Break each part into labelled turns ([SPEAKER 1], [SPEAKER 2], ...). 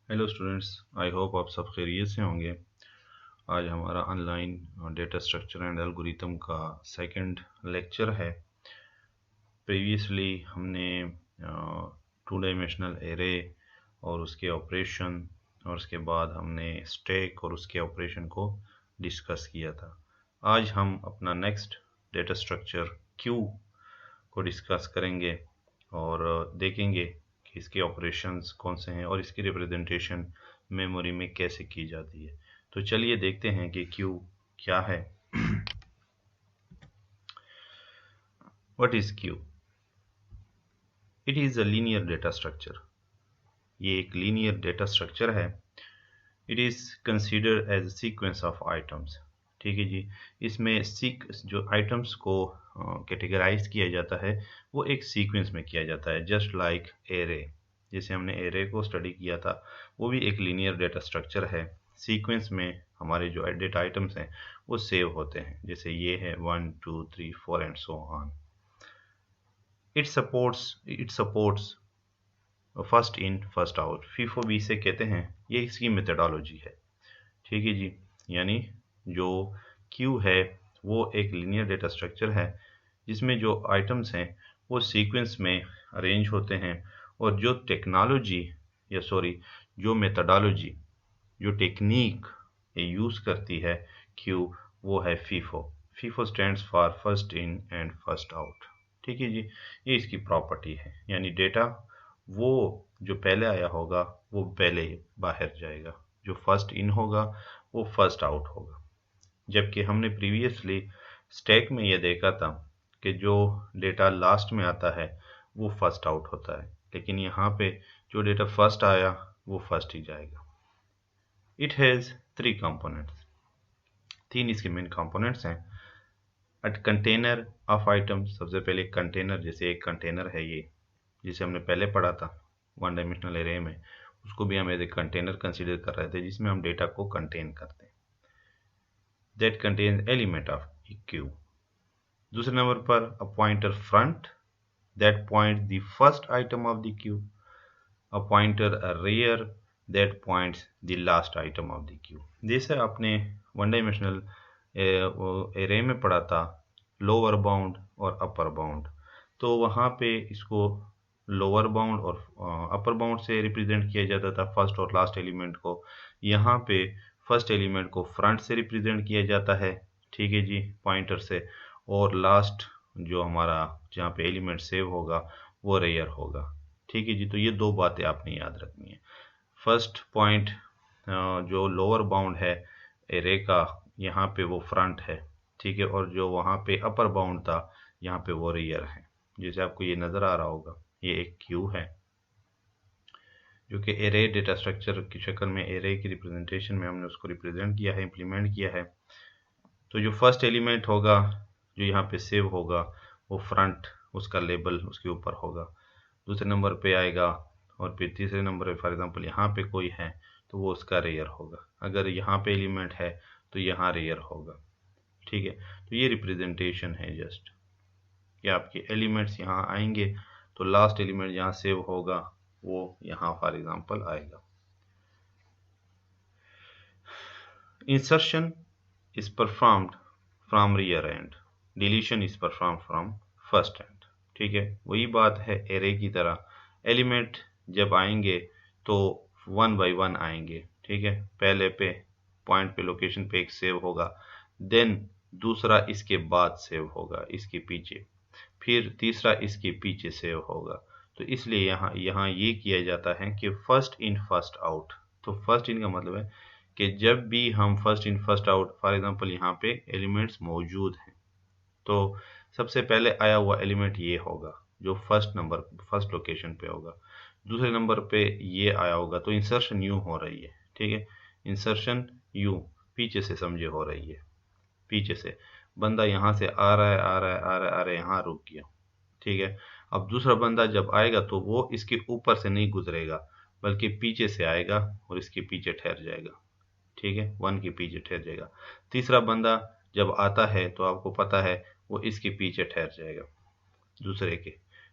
[SPEAKER 1] Hello students, I hope आप सब खैरियत से होंगे। आज हमारा online data structure and algorithm का सेकंड लेक्चर है। प्रीवियसली हमने टू डायमेंशनल एरे और उसके ऑपरेशन और उसके बाद हमने स्टैक और उसके ऑपरेशन को डिस्कस किया था। आज हम अपना नेक्स्ट डेटा स्ट्रक्चर क्यू को डिस्कस करेंगे और देखेंगे कि इसके ऑपरेशंस कौन से हैं और इसकी रिप्रेजेंटेशन मेमोरी में कैसे की जाती है। तो चलिए देखते हैं कि क्यू क्या है। What is queue? It is a linear data structure. ये एक लीनियर डेटा स्ट्रक्चर है। It is considered as sequence of items. ठीक है जी। इसमें जो आइटम्स को कैटेगराइज किया जाता है वो एक सीक्वेंस में किया जाता है, जस्ट लाइक एरे। जैसे हमने एरे को स्टडी किया था, वो भी एक लीनियर डेटा स्ट्रक्चर है। सीक्वेंस में हमारे जो डेटा आइटम्स हैं वो सेव होते हैं, जैसे ये है 1 2 3 4 and so on. It supports first in first out, FIFO बी से कहते हैं। ये इसकी मेथडोलॉजी है। ठीक है जी। यानी जो क्यू है वो एक लीनियर डेटा स्ट्रक्चर है जिसमें जो आइटम्स हैं वो सीक्वेंस में अरेंज होते हैं, और जो टेक्नोलॉजी या सॉरी जो मेथडोलॉजी, जो टेक्निक ये यूज़ करती है क्यू, वो है FIFO. FIFO stands for first in and first out. ठीक है जी। ये इसकी प्रॉपर्टी है, यानी डेटा वो जो पहले आया होगा वो पहले बाहर जाएगा, जो फर्स्ट इन होगा वो फर्स्ट आउट होगा। जबकि हमने प्रीवियसली स्टैक में ये देखा था कि जो डेटा लास्ट में आता है वो फर्स्ट आउट होता है, लेकिन यहाँ पे जो डेटा फर्स्ट आया वो फर्स्ट ही जाएगा। It has three components. तीन इसके मेन कंपोनेंट्स हैं। अ कंटेनर ऑफ आइटम्स, सबसे पहले कंटेनर, जैसे एक कंटेनर है ये, जिसे हमने पहले पढ़ा था वन डायमेंशनल एरे में, उसको भी हम एज ए कंटेनर कंसीडर कर रहे थे जिसमें हम डेटा को कंटेन करते हैं। That contains element of queue. दूसरे नंबर पर a pointer front that point the first item of the queue. A pointer rear that points the last item of the queue. जैसे आपने वन डायमेंशनल एरे में पढ़ा था lower bound और upper bound, तो वहाँ पे इसको लोअर बाउंड और अपर बाउंड से रिप्रेजेंट किया जाता था, फर्स्ट और लास्ट एलिमेंट को। यहाँ पे फर्स्ट एलिमेंट को फ्रंट से रिप्रेजेंट किया जाता है, ठीक है जी, पॉइंटर से, और लास्ट जो हमारा जहाँ पे एलिमेंट सेव होगा वो रेयर होगा। ठीक है जी। तो ये दो बातें आपने याद रखनी है। फर्स्ट पॉइंट जो लोअर बाउंड है एरे का, यहाँ पे वो फ्रंट है, ठीक है, और जो वहाँ पे अपर बाउंड था यहाँ पे वो रेयर है। जैसे आपको ये नज़र आ रहा होगा, ये एक क्यू है जो कि एरे डेटा स्ट्रक्चर की शक्ल में, एरे की रिप्रेजेंटेशन में हमने उसको रिप्रेजेंट किया है, इम्प्लीमेंट किया है। तो जो फर्स्ट एलिमेंट होगा जो यहाँ पे सेव होगा वो फ्रंट, उसका लेबल उसके ऊपर होगा, दूसरे नंबर पे आएगा, और फिर तीसरे नंबर पे फॉर एग्जांपल यहाँ पे कोई है तो वो उसका रेयर होगा। अगर यहाँ पे एलिमेंट है तो यहाँ रेयर होगा। ठीक है। तो ये रिप्रेजेंटेशन है जस्ट कि आपके एलिमेंट्स यहाँ आएंगे तो लास्ट एलिमेंट जहाँ सेव होगा वो यहाँ फॉर एग्जांपल आएगा। Insertion is performed from rear end, deletion is performed from first end। ठीक है, वही बात है एरे की तरह। एलिमेंट जब आएंगे तो वन बाय वन आएंगे, ठीक है। पहले पे पॉइंट पे, लोकेशन पे एक सेव होगा, देन दूसरा इसके बाद सेव होगा इसके पीछे, फिर तीसरा इसके पीछे सेव होगा। तो इसलिए यहाँ यहाँ ये किया जाता है कि फर्स्ट इन फर्स्ट आउट। तो फर्स्ट इन का मतलब है कि जब भी हम first in first out, for example यहाँ पे एलिमेंट्स मौजूद हैं तो सबसे पहले आया हुआ एलिमेंट ये होगा जो फर्स्ट लोकेशन पे होगा, दूसरे नंबर पे ये आया होगा। तो इंसर्शन यू हो रही है, ठीक है। इंसर्शन यू पीछे से समझे हो रही है, पीछे से बंदा यहाँ से आ रहा है, आ रहा है, आ रहा है, आ रहा है, यहाँ रुक गया, ठीक है। अब दूसरा बंदा जब आएगा तो वो इसके ऊपर से नहीं गुजरेगा बल्कि पीछे से आएगा और इसके पीछे ठहर जाएगा, ठीक है, वन के पीछे ठहर जाएगा। तीसरा बंदा जब आता है तो आपको पता है वो इसके पीछे ठहर जाएगा दूसरे के,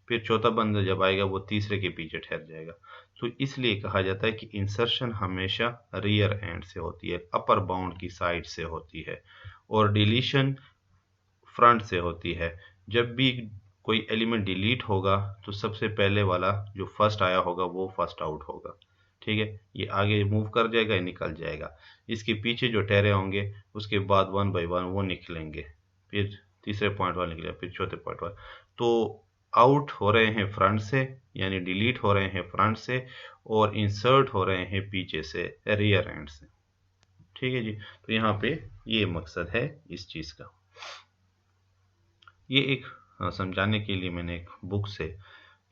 [SPEAKER 1] फिर चौथा बंदा जब आएगा वो तीसरे के पीछे ठहर जाएगा। तो इसलिए कहा जाता है कि इंसर्शन हमेशा रियर एंड से होती है, अपर बाउंड की साइड से होती है, और डिलीशन फ्रंट से होती है। जब भी कोई एलिमेंट डिलीट होगा तो सबसे पहले वाला जो फर्स्ट आया होगा वो फर्स्ट आउट होगा। ठीक है, ये आगे मूव कर जाएगा, ये निकल जाएगा। इसके पीछे जो ठहरे होंगे उसके बाद 1 बाय 1 वो निकलेंगे, फिर तीसरे पॉइंट वाले निकले, फिर चौथे पॉइंट वाले। तो आउट हो रहे हैं फ्रंट से, यानी डिलीट हो रहे हैं फ्रंट से, और इंसर्ट हो रहे हैं पीछे से, रियर एंड से। ठीक है जी, तो यहाँ पे ये मकसद है इस चीज का। ये एक समझाने के लिए मैंने एक बुक से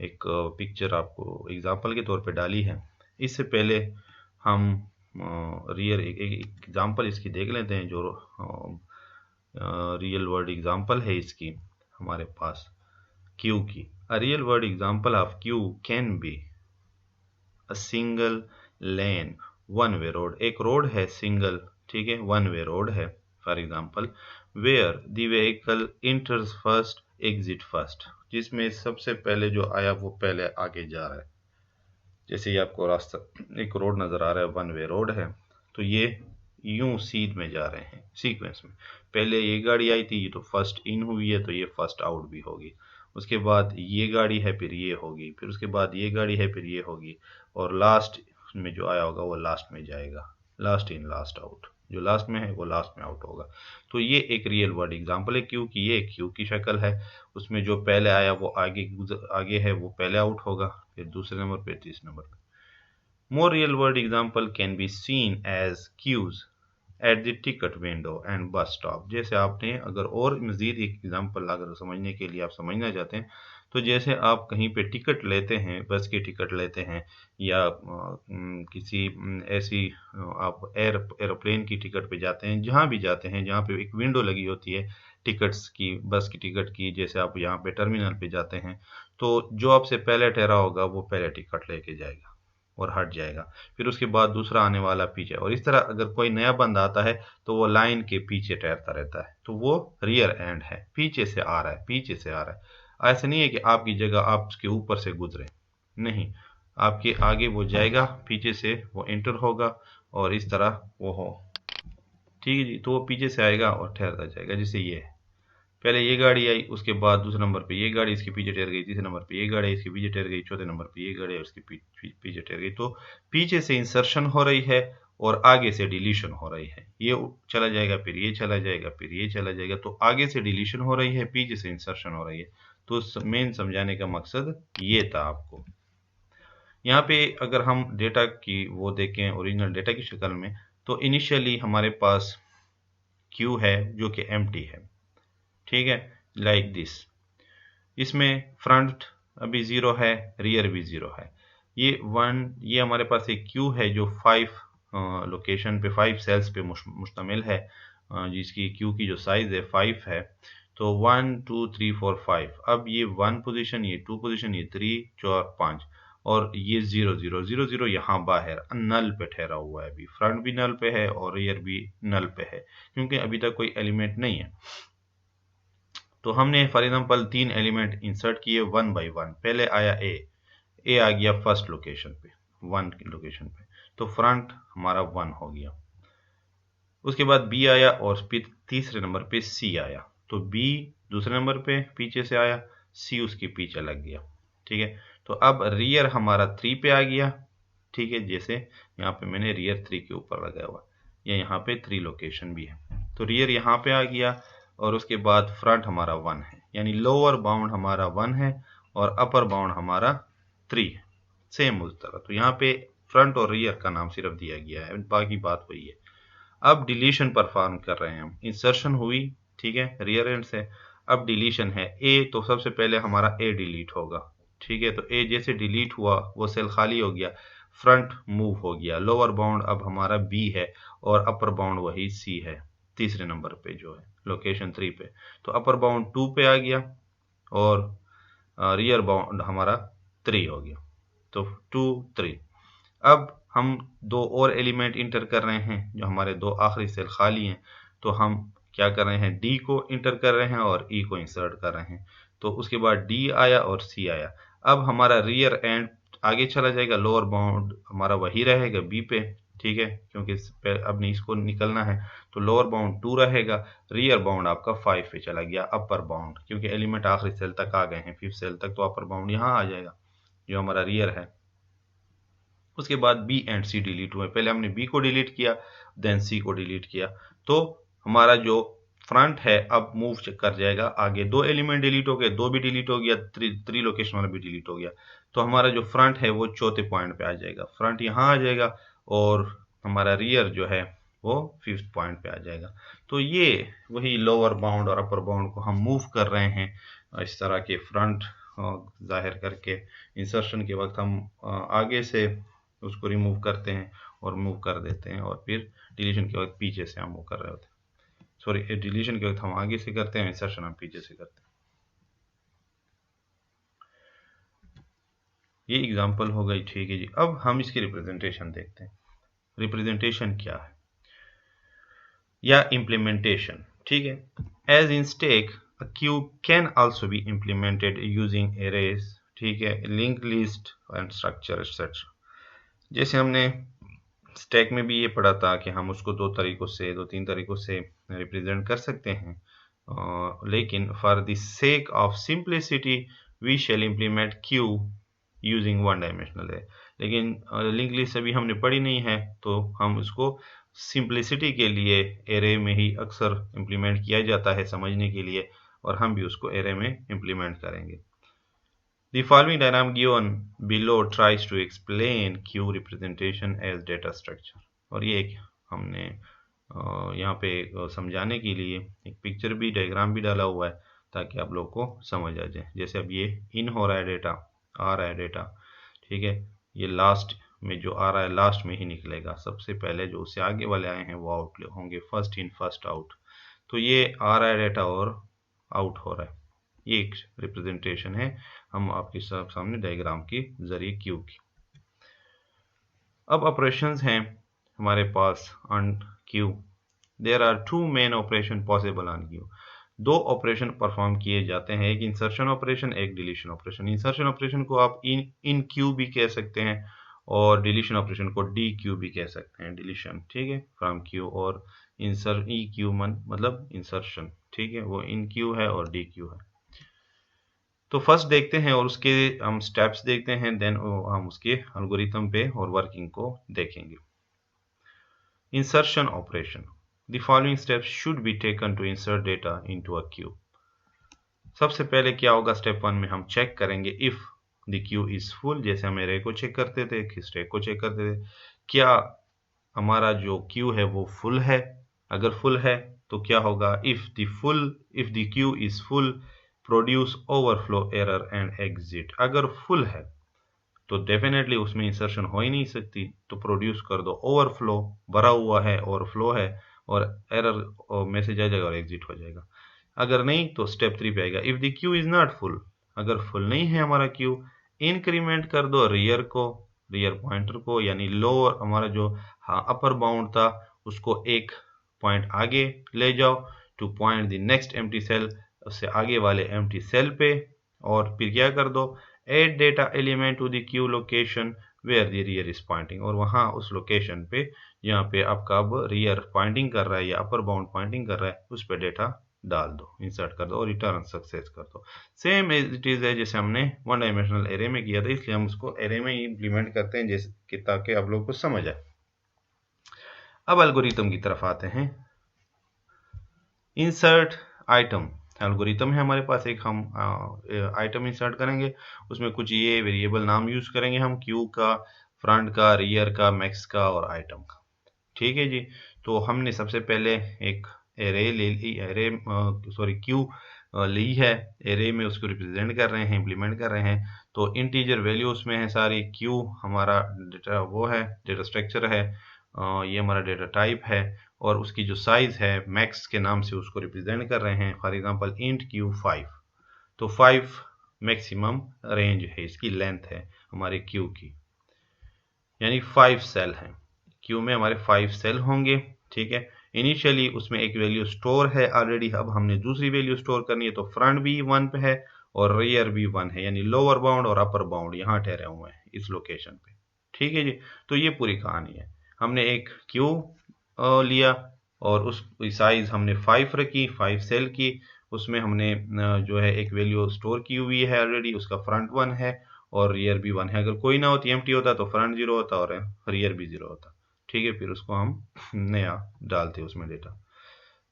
[SPEAKER 1] एक पिक्चर आपको एग्जांपल के तौर पे डाली है। इससे पहले हम रियल एक एग्जांपल इसकी देख लेते हैं, जो रियल वर्ल्ड एग्जांपल है इसकी हमारे पास क्यू की। A real world example of queue can be a single lane one way road. एक रोड है सिंगल, ठीक है, वन वे रोड है for example, where the vehicle enters first exit first, जिसमें सबसे पहले जो आया वो पहले आगे जा रहा है। जैसे ये आपको रास्ता एक रोड नजर आ रहा है, वन वे रोड है, तो ये यूं सीध में जा रहे हैं सीक्वेंस में। पहले ये गाड़ी आई थी, ये तो फर्स्ट इन हुई है, तो ये फर्स्ट आउट भी होगी। उसके बाद ये गाड़ी है, फिर ये होगी, फिर उसके बाद ये गाड़ी है, फिर ये होगी, और लास्ट में जो आया होगा वो लास्ट में जाएगा, लास्ट इन लास्ट आउट। जो लास्ट में है वो लास्ट में आउट होगा। तो ये एक रियल वर्ल्ड एग्जांपल है क्यू की। ये क्यू की शक्ल है, उसमें जो पहले आया वो आगे है, वो पहले आउट होगा, फिर दूसरे नंबर पे, तीसरे नंबर पे। More real-world example can be seen as queues at the ticket window and bus stop। जैसे आपने अगर और मजीद एक एग्जांपल अगर समझने के लिए आप समझना चाहते हैं, तो जैसे आप कहीं पे टिकट लेते हैं, बस की टिकट लेते हैं, या किसी ऐसी आप एरोप्लेन की टिकट पे जाते हैं, जहाँ भी जाते हैं जहाँ पे एक विंडो लगी होती है टिकट्स की, बस की टिकट की। जैसे आप यहाँ पे टर्मिनल पे जाते हैं, तो जो आपसे पहले ठहरा होगा वो पहले टिकट लेके जाएगा और हट जाएगा, फिर उसके बाद दूसरा आने वाला पीछे, और इस तरह अगर कोई नया बंदा आता है तो वो लाइन के पीछे ठहरता रहता है, तो वो रियर एंड है, पीछे से आ रहा है, पीछे से आ रहा है। ऐसा नहीं है कि आपकी जगह आप उसके ऊपर से गुजरे, नहीं, आपके आगे वो जाएगा, पीछे से वो एंटर होगा, और इस तरह वो हो। ठीक है जी, तो वो पीछे से आएगा और ठहरता जाएगा। जैसे ये है, पहले ये गाड़ी आई, उसके बाद दूसरे नंबर पे ये गाड़ी इसके पीछे ठहर गई, तीसरे नंबर पे ये गाड़ी इसके पीछे ठहर गई, चौथे नंबर पे ये गाड़ी उसके पीछे ठहर गई। तो पीछे से इंसर्शन हो रही है और आगे से डिलीशन हो रही है। ये चला जाएगा, फिर ये चला जाएगा, फिर ये चला जाएगा। तो आगे से डिलीशन हो रही है, पीछे से इंसर्शन हो रही है। तो मेन समझाने का मकसद ये था आपको। यहाँ पे अगर हम डेटा की वो देखें ओरिजिनल डेटा की शक्ल में, तो इनिशियली हमारे पास क्यू है जो कि एम्प्टी है, ठीक है, लाइक दिस। इसमें फ्रंट अभी 0 है, रियर भी 0 है। ये हमारे पास एक क्यू है जो 5 लोकेशन पे, 5 सेल्स पे मुश्तमिल है, जिसकी क्यू की जो साइज है 5 है। तो 1 2 3 4 5। अब ये 1 पोजीशन, ये 2 पोजीशन, ये 3 4 5, और ये 0 0 0 0 यहाँ बाहर नल पे ठहरा हुआ है। अभी फ्रंट भी नल पे है और रियर भी नल पे है, क्योंकि अभी तक कोई एलिमेंट नहीं है। तो हमने फॉर एग्जांपल 3 एलिमेंट इंसर्ट किए 1 बाय 1। पहले आया ए आ गया फर्स्ट लोकेशन पे, 1 की लोकेशन पे, तो फ्रंट हमारा 1 हो गया। उसके बाद बी आया और फिर तीसरे नंबर पे सी आया, तो बी दूसरे नंबर पे पीछे से आया, सी उसके पीछे लग गया। ठीक है, तो अब रियर हमारा 3 पे आ गया। ठीक है, जैसे यहाँ पे मैंने रियर 3 के ऊपर लगाया हुआ, या यहाँ पे 3 लोकेशन भी है, तो रियर यहाँ पे आ गया, और उसके बाद फ्रंट हमारा 1 है, यानी लोअर बाउंड हमारा 1 है और अपर बाउंड हमारा 3 है, सेम उस तरह। तो यहाँ पे फ्रंट और रियर का नाम सिर्फ दिया गया है, बाकी बात वही है। अब डिलीशन परफॉर्म कर रहे हैं हम, इंसर्शन हुई, ठीक है, रियर एंड से, अब डिलीशन है ए, तो सबसे पहले हमारा ए डिलीट होगा। ठीक है, तो ए जैसे डिलीट हुआ वो सेल खाली हो गया, फ्रंट मूव हो गया, लोअर बाउंड अब हमारा बी है और अपर बाउंड वही सी है, तीसरे नंबर पे जो है लोकेशन 3 पे। तो अपर बाउंड 2 पे आ गया और रियर बाउंड हमारा 3 हो गया, तो 2 3। अब हम 2 और एलिमेंट इंटर कर रहे हैं, जो हमारे 2 आखिरी सेल खाली हैं, तो हम क्या कर रहे हैं, डी को इंटर कर रहे हैं और ई को इंसर्ट कर रहे हैं। तो उसके बाद डी आया और सी आया। अब हमारा रियर एंड आगे चला जाएगा, लोअर बाउंड हमारा वही रहेगा बी पे, ठीक है, क्योंकि अब नहीं इसको निकलना है, तो लोअर बाउंड 2 रहेगा, रियर बाउंड आपका 5 पे चला गया, अपर बाउंड क्योंकि एलिमेंट आखिरी सेल तक आ गए हैं 5th सेल तक, तो अपर बाउंड यहाँ आ जाएगा जो हमारा रियर है। उसके बाद बी एंड सी डिलीट हुए, पहले हमने बी को डिलीट किया देन सी को डिलीट किया, तो हमारा जो फ्रंट है अब मूव कर जाएगा आगे, 2 एलिमेंट डिलीट हो गए, 2 भी डिलीट हो गया, 3 लोकेशन वाला भी डिलीट हो गया, तो हमारा जो फ्रंट है वो चौथे पॉइंट पे आ जाएगा, फ्रंट यहाँ आ जाएगा और हमारा रियर जो है वो 5th पॉइंट पे आ जाएगा। तो ये वही लोअर बाउंड और अपर बाउंड को हम मूव कर रहे हैं इस तरह के फ्रंट जाहिर करके। इंसर्शन के वक्त हम आगे से उसको रिमूव करते हैं और मूव कर देते हैं, और फिर डिलीशन के वक्त पीछे से हम मूव कर रहे होते हैं, सॉरी डिलीशन के वक्त हम आगे से करते हैं, इंसर्शन हम पीछे से करते हैं। ये एग्जांपल हो गई, ठीक है जी। अब हम इसकी रिप्रेजेंटेशन देखते हैं, रिप्रेजेंटेशन क्या है या इम्प्लीमेंटेशन, ठीक है। As in stack a queue can also be implemented using arrays, ठीक है, link list and structure etcetera. जैसे हमने स्टैक में भी ये पढ़ा था कि हम उसको 2-3 तरीकों से रिप्रेजेंट कर सकते हैं, लेकिन for the sake of simplicity we shall implement queue using 1 dimensional है। लेकिन लिंक लिस्ट अभी हमने पढ़ी नहीं है, तो हम उसको सिंप्लिसिटी के लिए एरे में ही अक्सर इम्प्लीमेंट किया जाता है समझने के लिए, और हम भी उसको एरे में इम्प्लीमेंट करेंगे। The following diagram given below tries to explain Q representation as data structure। और ये एक हमने यहाँ पे समझाने के लिए एक पिक्चर भी, डायग्राम भी डाला हुआ है ताकि आप लोग को समझ आ जाए। जैसे अब ये इन हो रहा है डेटा, आ रहा है डेटा, ठीक है, ये लास्ट में जो आ रहा है लास्ट में ही निकलेगा, सबसे पहले जो उससे आगे वाले आए हैं वो आउट होंगे, फर्स्ट इन फर्स्ट आउट। तो ये आ रहा है डेटा और आउट हो रहा है, ये एक रिप्रेजेंटेशन है हम आपके सामने डायग्राम के जरिए क्यू की। अब ऑपरेशंस हैं हमारे पास on queue. There are 2 main operation possible on queue. 2 operation perform किए जाते हैं, एक इंसर्शन ऑपरेशन, एक डिलीशन ऑपरेशन। इंसर्शन ऑपरेशन को आप इन क्यू भी कह सकते हैं और डिलीशन ऑपरेशन को डी क्यू भी कह सकते हैं, डिलीशन, ठीक है, फ्रॉम क्यू। और इंसर ई क्यू मतलब इंसर्शन, ठीक है, वो इन क्यू है और डी क्यू है। तो फर्स्ट देखते हैं और उसके हम स्टेप्स देखते हैं, देन हम उसके एल्गोरिथम पे और वर्किंग को देखेंगे। Insertion operation, the following steps should be taken to insert data into a queue. सबसे पहले क्या होगा, स्टेप 1 में हम चेक करेंगे if the queue is full, जैसे हम एरे को चेक करते थे, स्टैक को चेक करते थे, क्या हमारा जो क्यू है वो फुल है। अगर फुल है तो क्या होगा, if the queue is full produce overflow error and exit. अगर फुल है तो डेफिनेटली उसमें इंसर्शन हो ही नहीं सकती, तो प्रोड्यूस कर दो ओवरफ्लो, भरा हुआ है, ओवरफ्लो है, और एरर मैसेज आ जाएगा और एग्जिट हो जाएगा। अगर नहीं तो स्टेप 3 पे आएगा, if the queue is not full, अगर फुल नहीं है हमारा क्यू, इंक्रीमेंट कर दो रियर पॉइंटर को, यानी लोअर हमारा जो अपर बाउंड था उसको एक पॉइंट आगे ले जाओ to point the next empty cell, उससे आगे वाले एम्प्टी सेल पे, और फिर क्या कर दो, add data element to the queue location where the rear is pointing, और वहां उस लोकेशन पे जहाँ पे आपका अब रियर पॉइंटिंग कर रहा है या अपर बाउंड पॉइंटिंग कर रहा है उस पे डेटा डाल दो, इंसर्ट कर दो और रिटर्न सक्सेस कर दो। सेम एज इट इज है जैसे हमने 1 डायमेंशनल एरे में किया था, इसलिए हम उसको एरे में ही इंप्लीमेंट करते हैं जैसे कि ताकि आप लोगों को समझ आए। अब एल्गोरिथम की तरफ आते हैं। इंसर्ट आइटम एल्गोरिथम है हमारे पास, एक हम आइटम इंसर्ट करेंगे, उसमें कुछ ये वेरिएबल नाम यूज करेंगे हम, क्यू का, फ्रंट का, रियर का, मैक्स का और आइटम का, ठीक है जी। तो हमने सबसे पहले एक एरे ले ली, क्यू ली है, एरे में उसको रिप्रेजेंट कर रहे हैं, इंप्लीमेंट कर रहे हैं, तो इंटीजर वैल्यू उसमें है सारी, क्यू हमारा डेटा वो है, डेटा स्ट्रक्चर है, ये हमारा डेटा टाइप है, और उसकी जो साइज है मैक्स के नाम से उसको रिप्रेजेंट कर रहे हैं, फॉर एग्जांपल इंट क्यू 5, तो 5 मैक्सिमम रेंज है, इसकी लेंथ है हमारे क्यू की, यानी 5 सेल हैं क्यू में, हमारे 5 सेल होंगे, ठीक है। इनिशियली उसमें एक वैल्यू स्टोर है ऑलरेडी, अब हमने दूसरी वैल्यू स्टोर करनी है, तो फ्रंट भी 1 पे है और रियर भी 1 है, यानी लोअर बाउंड और अपर बाउंड यहाँ ठहरे हुए हैं इस लोकेशन पे। ठीक है जी, तो ये पूरी कहानी है। हमने एक क्यू लिया और उस साइज हमने 5 रखी, 5 सेल की, उसमें हमने जो है एक वैल्यू स्टोर की हुई है ऑलरेडी, उसका फ्रंट 1 है और रियर भी 1 है। अगर कोई ना होती, एम्प्टी होता, तो फ्रंट 0 होता और रियर भी 0 होता। ठीक है, फिर उसको हम नया डालते उसमें डेटा।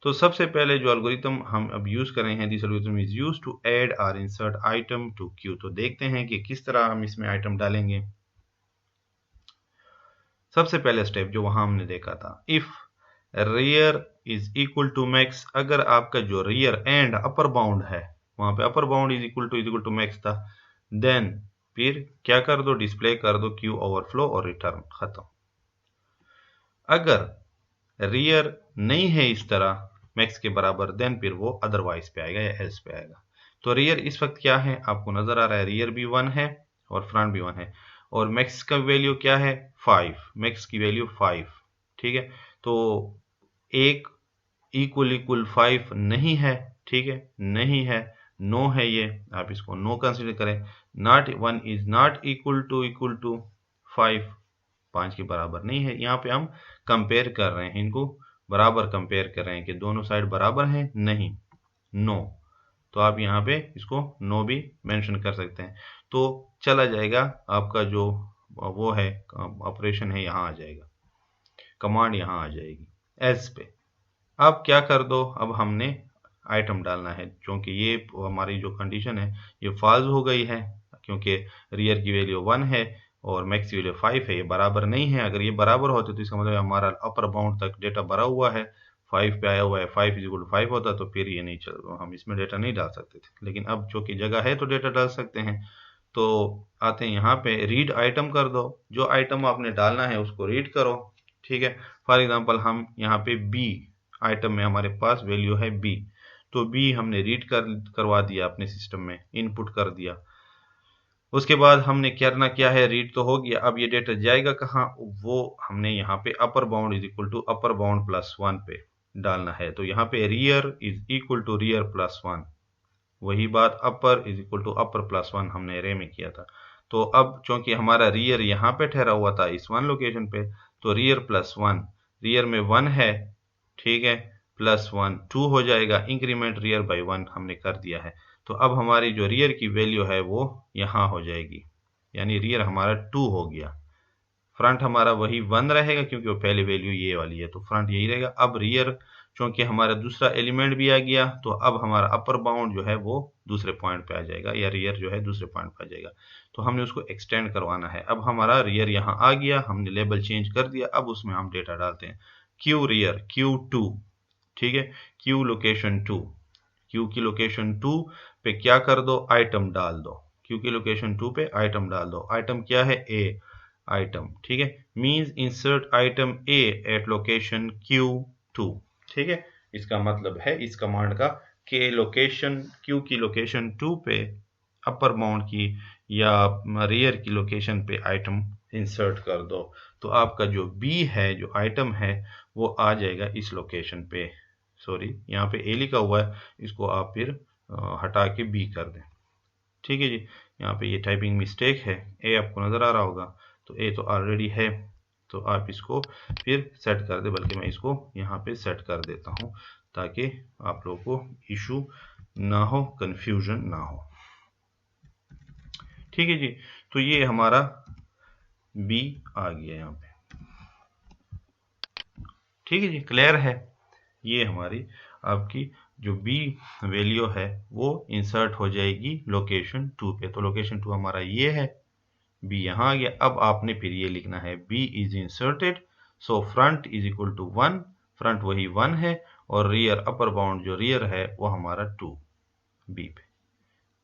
[SPEAKER 1] तो सबसे पहले जो एल्गोरिथम हम अब यूज कर रहे हैं, this algorithm is used to add और इंसर्ट आइटम टू क्यू। तो देखते हैं कि किस तरह हम इसमें आइटम डालेंगे। सबसे पहले स्टेप जो वहां हमने देखा था, if rear is equal to max, अगर आपका जो रियर एंड अपर बाउंड है, वहां पे upper bound is equal to max था, देन फिर क्या कर दो, डिस्प्ले कर दो क्यू ओवरफ्लो और रिटर्न, खत्म। अगर रियर नहीं है इस तरह मैक्स के बराबर, देन फिर वो अदरवाइज पे आएगा या एल्स पे आएगा। तो रियर इस वक्त क्या है, आपको नजर आ रहा है, रियर भी 1 है और फ्रंट भी 1 है, और मैक्स का वैल्यू क्या है, 5, मैक्स की वैल्यू 5। ठीक है, तो एक इक्वल 5 नहीं है, ठीक है, नहीं है, नो है, ये आप इसको नो कंसीडर करें। Not 1 is not equal to 5, 5 के बराबर नहीं है। यहाँ पे हम कंपेयर कर रहे हैं, इनको बराबर कंपेयर कर रहे हैं कि दोनों साइड बराबर हैं, नहीं, नो। तो आप यहाँ पे इसको नो भी मेंशन कर सकते हैं, तो चला जाएगा आपका जो वो है ऑपरेशन है, यहाँ आ जाएगा, कमांड यहाँ आ जाएगी एस पे। अब क्या कर दो, अब हमने आइटम डालना है, क्योंकि ये हमारी जो कंडीशन है ये फॉल्स हो गई है, क्योंकि रियर की वैल्यू 1 है और मैक्स की वैल्यू 5 है, ये बराबर नहीं है। अगर ये बराबर होते तो इसका मतलब हमारा अपर बाउंड तक डेटा भरा हुआ है, 5 पे आया हुआ है, 5 इज इक्वल टू 5 होता तो फिर ये नहीं चल, हम इसमें डेटा नहीं डाल सकते थे। लेकिन अब चूंकि जगह है तो डेटा डाल सकते हैं। तो आते हैं यहाँ पे, रीड आइटम कर दो, जो आइटम आपने डालना है उसको रीड करो। ठीक है, फॉर एग्जाम्पल हम यहाँ पे बी आइटम में हमारे पास वैल्यू है बी, तो बी हमने रीड करवा दिया अपने सिस्टम में, इनपुट कर दिया। उसके बाद हमने करना क्या है, रीड तो हो गया, अब ये डेटा जाएगा कहाँ, वो हमने यहाँ पे upper bound is equal to upper bound plus 1 पे डालना है। तो यहाँ पे rear is equal to rear plus 1, वही बात upper is equal to upper plus 1 हमने अरे में किया था। तो अब चूंकि हमारा रियर यहाँ पे ठहरा हुआ था इस 1 लोकेशन पे, तो रियर प्लस 1, रियर में 1 है, ठीक है, प्लस 1 2 हो जाएगा, इंक्रीमेंट रियर बाई 1 हमने कर दिया है। तो अब हमारी जो रियर की वैल्यू है वो यहाँ हो जाएगी, यानी रियर हमारा 2 हो गया। फ्रंट हमारा वही 1 रहेगा क्योंकि वो पहली वैल्यू ये वाली है, तो फ्रंट यही रहेगा। अब रियर चूंकि हमारा दूसरा एलिमेंट भी आ गया, तो अब हमारा अपर बाउंड जो है वो दूसरे पॉइंट पे आ जाएगा, या रियर जो है दूसरे पॉइंट पे आ जाएगा। तो हमने उसको एक्सटेंड करवाना है। अब हमारा रियर यहाँ आ गया, हमने लेबल चेंज कर दिया, अब उसमें हम डेटा डालते हैं, क्यू रियर Q2, ठीक है, क्यू लोकेशन 2, क्यू की लोकेशन 2 पे क्या कर दो, आइटम डाल दो, क्यू की लोकेशन 2 पे आइटम डाल दो। आइटम क्या है, ए आइटम, ठीक है, मींस इंसर्ट आइटम ए एट लोकेशन Q2। ठीक है, इसका मतलब है इस कमांड का कि लोकेशन क्यू की लोकेशन 2 पे अपर बाउंड की या रियर की लोकेशन पे आइटम इंसर्ट कर दो। तो आपका जो बी है, जो आइटम है, वो आ जाएगा इस लोकेशन पे। सॉरी, यहाँ पे ए लिखा हुआ है, इसको आप फिर हटा के बी कर दें। ठीक है जी, यहाँ पे ये टाइपिंग मिस्टेक है, ए आपको नजर आ रहा होगा, तो ए तो ऑलरेडी है, तो आप इसको फिर सेट कर दे, बल्कि मैं इसको यहाँ पे सेट कर देता हूँ ताकि आप लोगों को इशू ना हो, कंफ्यूजन ना हो। ठीक है जी, तो ये हमारा बी आ गया यहाँ पे। ठीक है जी, क्लियर है। ये हमारी आपकी जो बी वैल्यू है वो इंसर्ट हो जाएगी लोकेशन 2 पे। तो लोकेशन 2 हमारा ये है, बी यहाँ आ गया। अब आपने फिर ये लिखना है, B is inserted, so front is equal to 1, front वही 1 है, और रियर अपर बाउंड जो रियर है वो हमारा 2 बी पे।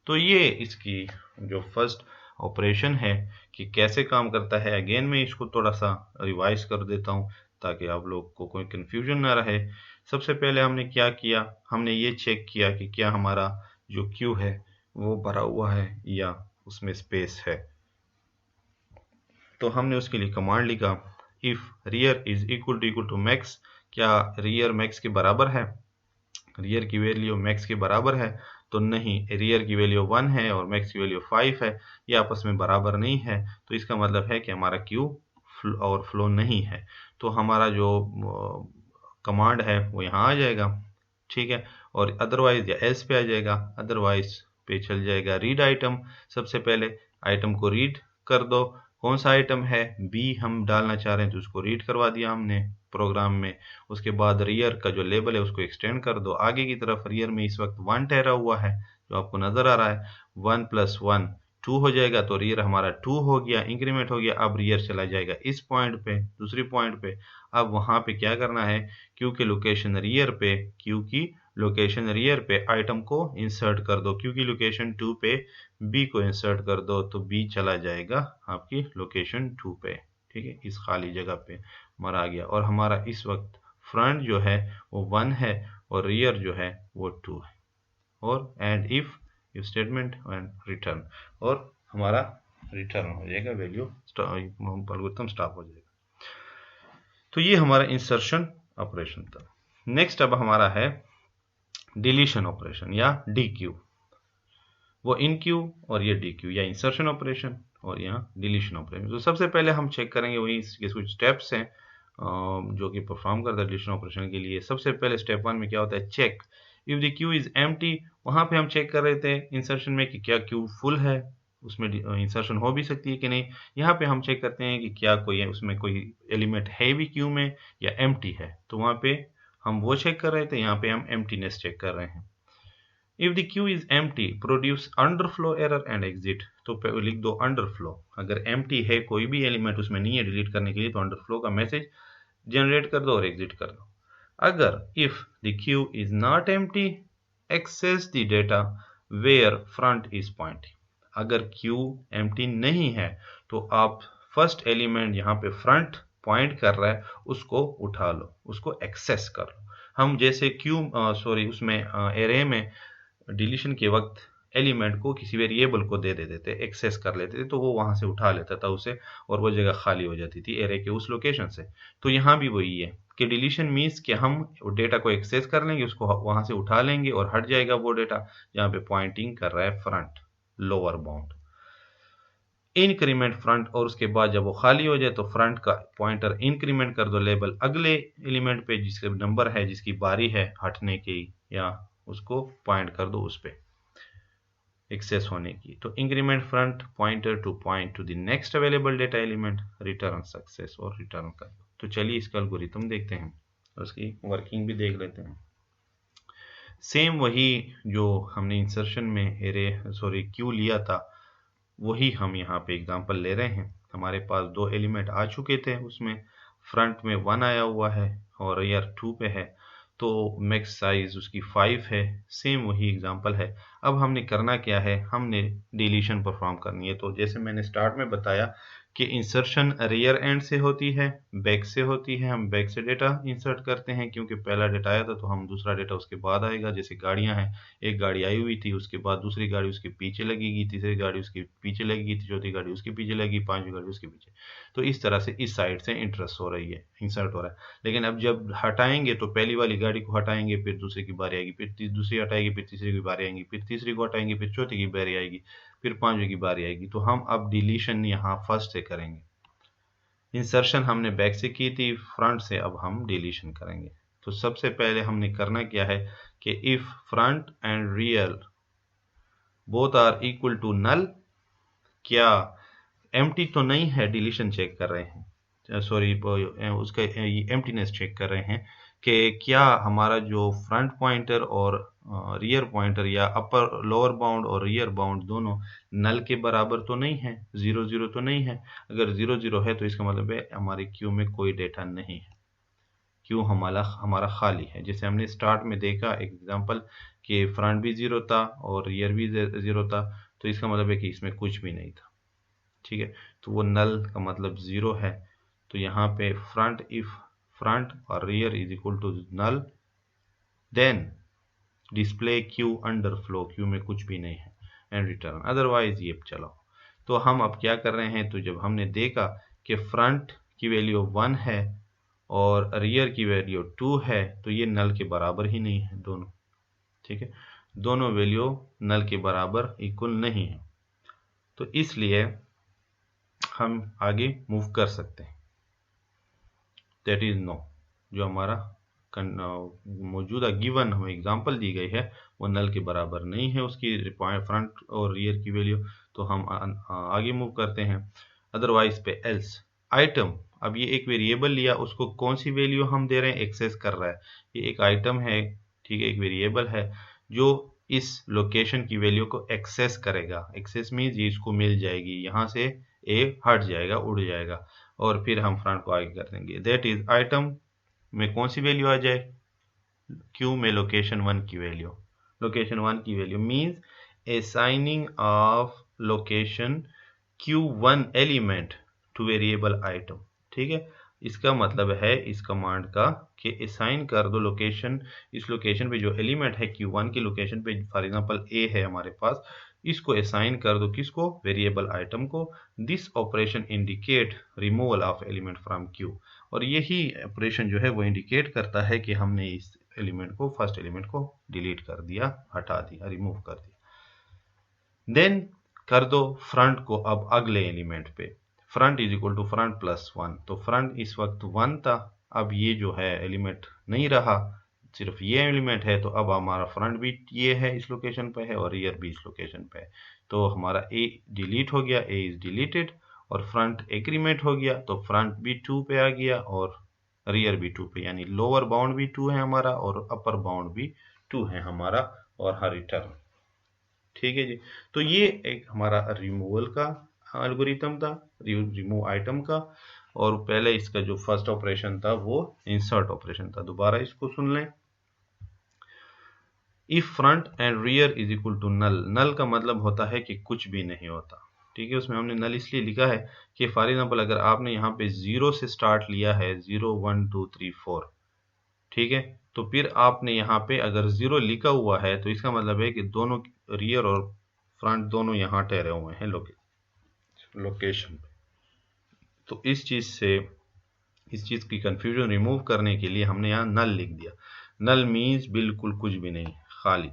[SPEAKER 1] तो ये इसकी जो फर्स्ट ऑपरेशन है कि कैसे काम करता है, अगेन मैं इसको थोड़ा सा रिवाइज कर देता हूँ ताकि आप लोग को कोई कंफ्यूजन ना रहे। सबसे पहले हमने क्या किया, हमने ये चेक किया कि क्या हमारा जो क्यू है वो भरा हुआ है या उसमें स्पेस है। तो हमने उसके लिए कमांड लिखा, if rear is equal to max, क्या रियर मैक्स के बराबर है, रियर की वैल्यू मैक्स के बराबर है, तो नहीं, रियर की वैल्यू 1 है और मैक्स की वैल्यू 5 है, ये आपस में बराबर नहीं है, तो इसका मतलब है कि हमारा क्यू और फ्लो नहीं है। तो हमारा जो कमांड है वो यहाँ आ जाएगा, ठीक है, और अदरवाइज या एल्स पे आ जाएगा, अदरवाइज पे चल जाएगा रीड आइटम। सबसे पहले आइटम को रीड कर दो, कौन सा आइटम है, बी हम डालना चाह रहे हैं तो उसको रीड करवा दिया हमने प्रोग्राम में। उसके बाद रियर का जो लेबल है उसको एक्सटेंड कर दो आगे की तरफ। रियर में इस वक्त 1 ठहरा हुआ है जो आपको नजर आ रहा है, 1 + 1 2 हो जाएगा, तो रियर हमारा 2 हो गया, इंक्रीमेंट हो गया। अब रियर चला जाएगा इस पॉइंट पे, दूसरी पॉइंट पे। अब वहां पे क्या करना है, क्यू की लोकेशन रियर पे, क्यू की लोकेशन रियर पे आइटम को इंसर्ट कर दो, क्यू की लोकेशन 2 पे बी को इंसर्ट कर दो, तो बी चला जाएगा आपकी लोकेशन 2 पे, ठीक है, इस खाली जगह पे हमारा आ गया। और हमारा इस वक्त फ्रंट जो है वो 1 है और रियर जो है वो 2 है। और and if statement and return, और हमारा रिटर्न हो जाएगा, वैल्यू एल्गोरिथम स्टॉप हो जाएगा। तो ये हमारा इंसर्शन ऑपरेशन था। नेक्स्ट अब हमारा है डिलीशन ऑपरेशन या डी क्यू। वो इन क्यू और ये डी क्यू, या इंसर्शन ऑपरेशन और यहाँ डिलीशन ऑपरेशन। तो सबसे पहले हम चेक करेंगे वही इसके कुछ स्टेप्स हैं जो कि परफॉर्म करता है डिलीशन ऑपरेशन के लिए। सबसे पहले स्टेप 1 में क्या होता है, check if the queue is empty. वहां पे हम चेक कर रहे थे इंसर्शन में कि क्या क्यू फुल है, उसमें इंसर्शन हो भी सकती है कि नहीं। यहाँ पे हम चेक करते हैं कि क्या कोई उसमें कोई एलिमेंट है भी क्यू में या एम्प्टी है, तो वहां पे हम वो चेक कर रहे थे, यहाँ पे हम एम्प्टीनेस चेक कर रहे हैं। If the queue is empty, produce underflow error and exit। तो लिख दो underflow। अगर empty है, कोई भी एलिमेंट उसमें नहीं है डिलीट करने के लिए, तो underflow का मैसेज जनरेट कर दो और एग्जिट कर दो। अगर if the queue is not empty, access the data where front is pointing। अगर क्यू empty नहीं है तो आप फर्स्ट एलिमेंट यहाँ पे फ्रंट पॉइंट कर रहा है उसको उठा लो, उसको एक्सेस कर लो। हम जैसे उसमें एरे में डिलीशन के वक्त एलिमेंट को किसी वेरिएबल को दे देते थे, एक्सेस कर लेते थे, तो वो वहां से उठा लेता था उसे और वो जगह खाली हो जाती थी एरे के उस लोकेशन से। तो यहाँ भी वही है कि डिलीशन मीन्स कि हम डेटा को एक्सेस कर लेंगे, उसको वहां से उठा लेंगे और हट जाएगा वो डेटा जहाँ पे पॉइंटिंग कर रहा है front, lower bound. Increment front, और उसके बाद जब वो खाली हो जाए तो फ्रंट का पॉइंटर इंक्रीमेंट कर दो लेबल अगले एलिमेंट पे जिसका नंबर है, जिसकी बारी है हटने की, या उसको पॉइंट कर दो उस पे एक्सेस होने की। तो increment front pointer two point two the next available data element, return success और रिटर्न कर दो। तो चलिए इसका एल्गोरिथम देखते हैं, उसकी वर्किंग भी देख लेते हैं। सेम वही जो हमने इंसर्शन में क्यू लिया था, वही हम यहाँ पे एग्जांपल ले रहे हैं। हमारे पास 2 एलिमेंट आ चुके थे, उसमें फ्रंट में 1 आया हुआ है और रियर 2 पे है, तो मैक्स साइज उसकी 5 है। सेम वही एग्जांपल है। अब हमने करना क्या है, हमने डिलीशन परफॉर्म करनी है। तो जैसे मैंने स्टार्ट में बताया कि इंसर्शन रियर एंड से होती है, बैक से होती है। हम बैक से डेटा इंसर्ट करते हैं क्योंकि पहला डेटा आया था, तो हम दूसरा डेटा उसके बाद आएगा। जैसे गाड़ियां हैं, एक गाड़ी आई हुई थी, उसके बाद दूसरी गाड़ी उसके पीछे लगेगी, तीसरी गाड़ी उसके पीछे लगेगी, चौथी गाड़ी उसके पीछे लगेगी, पांचवी गाड़ी उसके पीछे। तो इस तरह से इस साइड से इंटरेस्ट हो रही है, इंसर्ट हो रहा है। लेकिन अब जब हटाएंगे तो पहली वाली गाड़ी को हटाएंगे, फिर दूसरी की बारी आएगी, फिर दूसरी हटाएगी, फिर तीसरी की बारी आएगी, फिर तीसरी को हटाएंगे, फिर चौथी की बारी आएगी, फिर पांचवी की बारी आएगी। तो हम अब डिलीशन यहाँ फर्स्ट से करेंगे। इंसर्शन हमने बैक से की थी, फ्रंट से अब हम डिलीशन करेंगे। तो सबसे पहले हमने करना क्या है कि if front and rear both are equal to null, क्या एम्प्टी तो नहीं है, डिलीशन चेक कर रहे हैं, उसका एम्प्टीनेस चेक कर रहे हैं कि क्या हमारा जो फ्रंट पॉइंटर और रियर पॉइंटर या अपर लोअर बाउंड और रियर बाउंड दोनों नल के बराबर तो नहीं है, 0 0 तो नहीं है। अगर 0 0 है तो इसका मतलब है हमारे क्यू में कोई डेटा नहीं है, क्यू हमारा खाली है। जैसे हमने स्टार्ट में देखा एग्जांपल कि फ्रंट भी 0 था और रियर भी 0 था, तो इसका मतलब है कि इसमें कुछ भी नहीं था, ठीक है। तो वो नल का मतलब 0 है। तो यहाँ पे फ्रंट, इफ फ्रंट और rear is equal to null, then display queue underflow, queue में कुछ भी नहीं है, एंड रिटर्न, अदरवाइज ये चलो। तो हम अब क्या कर रहे हैं, तो जब हमने देखा कि फ्रंट की वैल्यू 1 है और रियर की वैल्यू 2 है, तो ये नल के बराबर ही नहीं है दोनों, ठीक है। दोनों वैल्यू नल के बराबर इक्वल नहीं है, तो इसलिए हम आगे मूव कर सकते हैं। दैट इज नो, जो हमारा मौजूदा गिवन हमें एग्जांपल दी गई है वो नल के बराबर नहीं है उसकी फ्रंट और रियर की वैल्यू, तो हम आगे मूव करते हैं। अदरवाइज पे एल्स आइटम, अब ये एक वेरिएबल लिया, उसको कौन सी वैल्यू हम दे रहे हैं, एक्सेस कर रहा है। ये एक आइटम है, ठीक है, एक वेरिएबल है जो इस लोकेशन की वैल्यू को एक्सेस करेगा। एक्सेस मीन्स ये इसको मिल जाएगी, यहाँ से ए हट जाएगा, उड़ जाएगा, और फिर हम फ्रंट को आगे कर देंगे। दैट इज आइटम में कौन सी वैल्यू आ जाए, क्यू में लोकेशन 1 की वैल्यू। लोकेशन 1 की value means assigning of location Q1 element two variable item, ठीक है। इसका मतलब है इस कमांड का कि असाइन कर दो लोकेशन, इस लोकेशन पे जो एलिमेंट है Q1 की लोकेशन पे, फॉर एग्जांपल A है हमारे पास, इसको असाइन कर दो, किसको, वेरिएबल आइटम को। This operation indicate removal of element from Q, और यही ऑपरेशन जो है वो इंडिकेट करता है कि हमने इस एलिमेंट को, फर्स्ट एलिमेंट को डिलीट कर दिया, हटा दिया, रिमूव कर दिया। देन कर दो फ्रंट को अब अगले एलिमेंट पे, front is equal to front plus 1, तो फ्रंट इस वक्त 1 था, अब ये जो है एलिमेंट नहीं रहा, सिर्फ ये एलिमेंट है, तो अब हमारा फ्रंट भी ये है, इस लोकेशन पे है, और रियर भी इस लोकेशन पे है, तो हमारा ए डिलीट हो गया, ए इज डिलीटेड, और फ्रंट इंक्रीमेंट हो गया, तो फ्रंट भी 2 पे आ गया और रियर भी 2 पे, यानी लोअर बाउंड भी 2 है हमारा और अपर बाउंड भी 2 है हमारा, और हर रिटर्न, ठीक है जी। तो ये एक हमारा रिमूवल का एल्गोरिथम था, रिमूव आइटम का, और पहले इसका जो फर्स्ट ऑपरेशन था वो इंसर्ट ऑपरेशन था। दोबारा इसको सुन लें। If front and rear is equal to null, null का मतलब होता है कि कुछ भी नहीं होता, ठीक है। उसमें हमने नल इसलिए लिखा है कि फॉर एग्जाम्पल अगर आपने यहाँ पे 0 से स्टार्ट लिया है, 0 1 2 3 4, ठीक है, तो फिर आपने यहाँ पे अगर 0 लिखा हुआ है तो इसका मतलब है कि दोनों रियर और फ्रंट दोनों यहाँ ठहरे हुए हैं लोकेशन पे। तो इस चीज की कंफ्यूजन रिमूव करने के लिए हमने यहाँ नल लिख दिया। नल मीन्स बिल्कुल कुछ भी नहीं, खाली,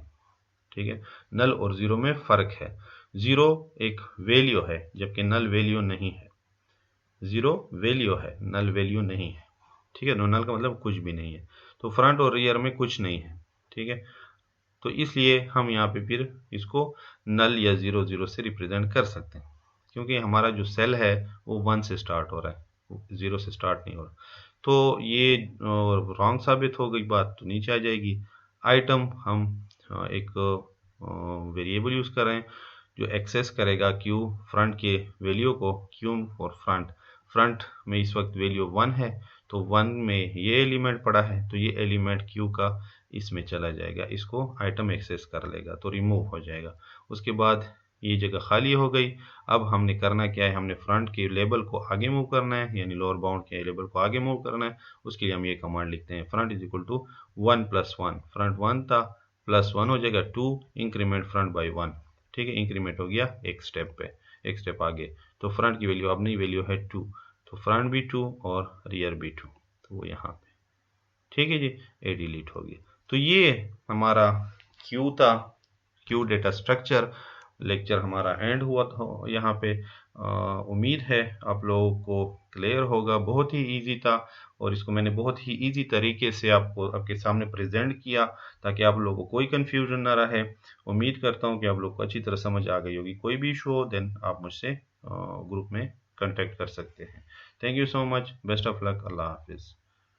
[SPEAKER 1] ठीक है। नल और 0 में फर्क है, 0 एक वैल्यू है जबकि नल वैल्यू नहीं है, 0 वैल्यू है, नल वैल्यू नहीं है, ठीक है। नल का मतलब कुछ भी नहीं है, तो फ्रंट और रियर में कुछ नहीं है, ठीक है। तो इसलिए हम यहाँ पे फिर इसको नल या 0 0 से रिप्रेजेंट कर सकते हैं, क्योंकि हमारा जो सेल है वो 1 से स्टार्ट हो रहा है, 0 से स्टार्ट नहीं हो रहा। तो ये रॉन्ग साबित हो गई बात, तो नीचे आ जाएगी। आइटम हम एक वेरिएबल यूज कर रहे हैं जो एक्सेस करेगा क्यू फ्रंट के वैल्यू को, क्यू और फ्रंट में इस वक्त वैल्यू 1 है, तो 1 में ये एलिमेंट पड़ा है, तो ये एलिमेंट क्यू का इसमें चला जाएगा, इसको आइटम एक्सेस कर लेगा, तो रिमूव हो जाएगा। उसके बाद ये जगह खाली हो गई। अब हमने करना क्या है, हमने फ्रंट के लेबल को आगे मूव करना है, यानी लोअर बाउंड के लेबल को आगे मूव करना है। उसके लिए हम ये कमांड लिखते हैं, front is equal to 1 plus 1, front 1 था, प्लस 1 हो जाएगा 2, इंक्रीमेंट फ्रंट बाई 1, ठीक है, इंक्रीमेंट हो गया एक स्टेप पे, एक स्टेप आगे, तो फ्रंट की वैल्यू अब नई वैल्यू है 2, तो फ्रंट भी 2 और रियर भी 2, तो वो यहाँ पे, ठीक है जी, ए डिलीट हो गया। तो ये हमारा क्यू था, क्यू डेटा स्ट्रक्चर। लेक्चर हमारा एंड हुआ था यहाँ पे। उम्मीद है आप लोगों को क्लियर होगा, बहुत ही इजी था, और इसको मैंने बहुत ही इजी तरीके से आपको आपके सामने प्रेजेंट किया ताकि आप लोगों को कोई कंफ्यूजन ना रहे। उम्मीद करता हूँ कि आप लोग को अच्छी तरह समझ आ गई होगी। कोई भी इशू हो देन आप मुझसे ग्रुप में कांटेक्ट कर सकते हैं। Thank you so much, best of luck, अल्लाह हाफिज़।